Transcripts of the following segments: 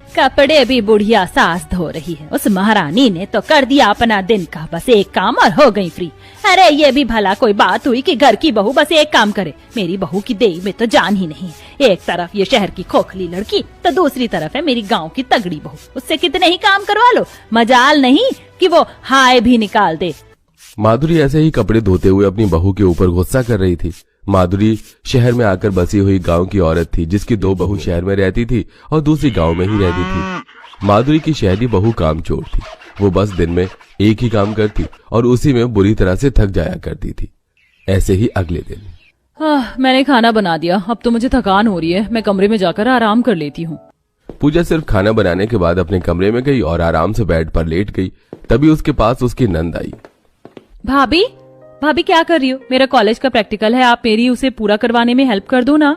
कपड़े भी बुढ़िया सास धो रही है। उस महारानी ने तो कर दिया अपना दिन का बस एक काम और हो गई फ्री। अरे ये भी भला कोई बात हुई कि घर की बहू बस एक काम करे। मेरी बहू की देही में तो जान ही नहीं है। एक तरफ ये शहर की खोखली लड़की तो दूसरी तरफ है मेरी गांव की तगड़ी बहू। उससे कितने ही काम करवा लो, मजाल नहीं कि वो हाय भी निकाल दे। माधुरी ऐसे ही कपड़े धोते हुए अपनी बहू के ऊपर गुस्सा कर रही थी। माधुरी शहर में आकर बसी हुई गांव की औरत थी जिसकी 2 बहू शहर में रहती थी और दूसरी गांव में ही रहती थी। माधुरी की शहरी बहू कामचोर थी। वो बस दिन में एक ही काम करती और उसी में बुरी तरह से थक जाया करती थी। ऐसे ही अगले दिन मैंने खाना बना दिया, अब तो मुझे थकान हो रही है, मैं कमरे में जाकर आराम कर लेती हूँ। पूजा सिर्फ खाना बनाने के बाद अपने कमरे में गई और आराम से बेड पर लेट गई। तभी उसके पास उसकी नंद आई। भाभी भाभी क्या कर रही हो? मेरा कॉलेज का प्रैक्टिकल है, आप मेरी उसे पूरा करवाने में हेल्प कर दो ना।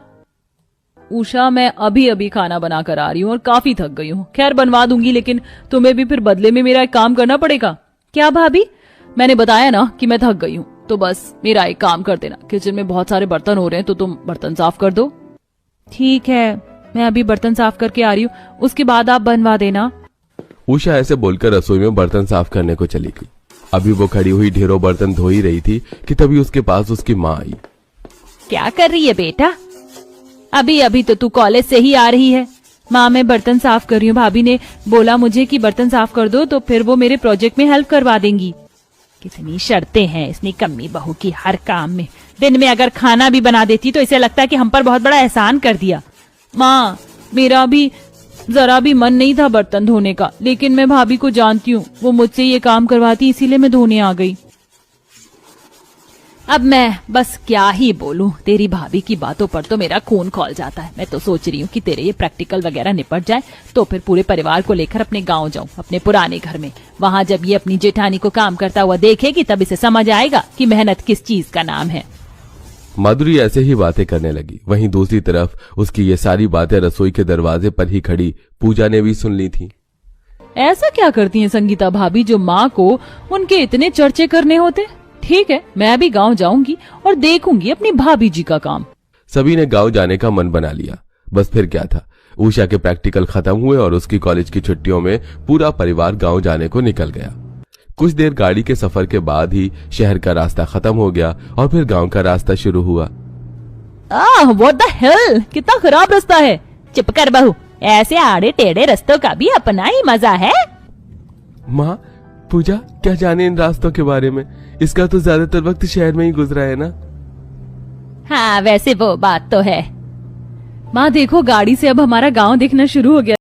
उषा, मैं अभी अभी खाना बना कर आ रही हूँ और काफी थक गई हूँ। खैर बनवा दूंगी, लेकिन तुम्हें भी फिर बदले में मेरा एक काम करना पड़ेगा। क्या भाभी? मैंने बताया ना कि मैं थक गई हूँ, तो बस मेरा एक काम कर देना। किचन में बहुत सारे बर्तन हो रहे हैं तो तुम बर्तन साफ कर दो। ठीक है, मैं अभी बर्तन साफ करके आ रही हूँ, उसके बाद आप बनवा देना। उषा ऐसे बोलकर रसोई में बर्तन साफ करने को चली गई। अभी वो खड़ी हुई ढेरों बर्तन धो ही रही थी कि तभी उसके पास उसकी माँ आई। क्या कर रही है बेटा? अभी अभी तो तू कॉलेज से ही आ रही है। माँ, मैं बर्तन साफ कर रही हूँ। भाभी ने बोला मुझे कि बर्तन साफ कर दो तो फिर वो मेरे प्रोजेक्ट में हेल्प करवा देंगी। कितनी शर्तें हैं इस निकम्मी बहू की हर काम में। दिन में अगर खाना भी बना देती तो इसे लगता है कि हम पर बहुत बड़ा एहसान कर दिया। माँ, मेरा भी जरा भी मन नहीं था बर्तन धोने का, लेकिन मैं भाभी को जानती हूँ, वो मुझसे ये काम करवाती, इसीलिए मैं धोने आ गई। अब मैं बस क्या ही बोलूं, तेरी भाभी की बातों पर तो मेरा खून खौल जाता है। मैं तो सोच रही हूँ कि तेरे ये प्रैक्टिकल वगैरह निपट जाए तो फिर पूरे परिवार को लेकर अपने गांव जाऊं, अपने पुराने घर में। वहां जब ये अपनी जेठानी को काम करता हुआ देखेगी तब इसे समझ आएगा कि मेहनत किस चीज का नाम है। माधुरी ऐसे ही बातें करने लगी। वहीं दूसरी तरफ उसकी ये सारी बातें रसोई के दरवाजे पर ही खड़ी पूजा ने भी सुन ली थी। ऐसा क्या करती हैं संगीता भाभी जो माँ को उनके इतने चर्चे करने होते? ठीक है, मैं भी गांव जाऊंगी और देखूंगी अपनी भाभी जी का काम। सभी ने गांव जाने का मन बना लिया। बस फिर क्या था, उषा के प्रैक्टिकल खत्म हुए और उसकी कॉलेज की छुट्टियों में पूरा परिवार गांव जाने को निकल गया। कुछ देर गाड़ी के सफर के बाद ही शहर का रास्ता खत्म हो गया और फिर गांव का रास्ता शुरू हुआ। व्हाट द हेल, कितना खराब रास्ता है। चुप कर बहू, ऐसे आड़े टेढ़े रास्तों का भी अपना ही मजा है। माँ, पूजा क्या जाने इन रास्तों के बारे में, इसका तो ज्यादातर वक्त शहर में ही गुजरा है ना। हाँ वैसे वो बात तो है। माँ देखो, गाड़ी से अब हमारा गांव दिखना शुरू हो गया।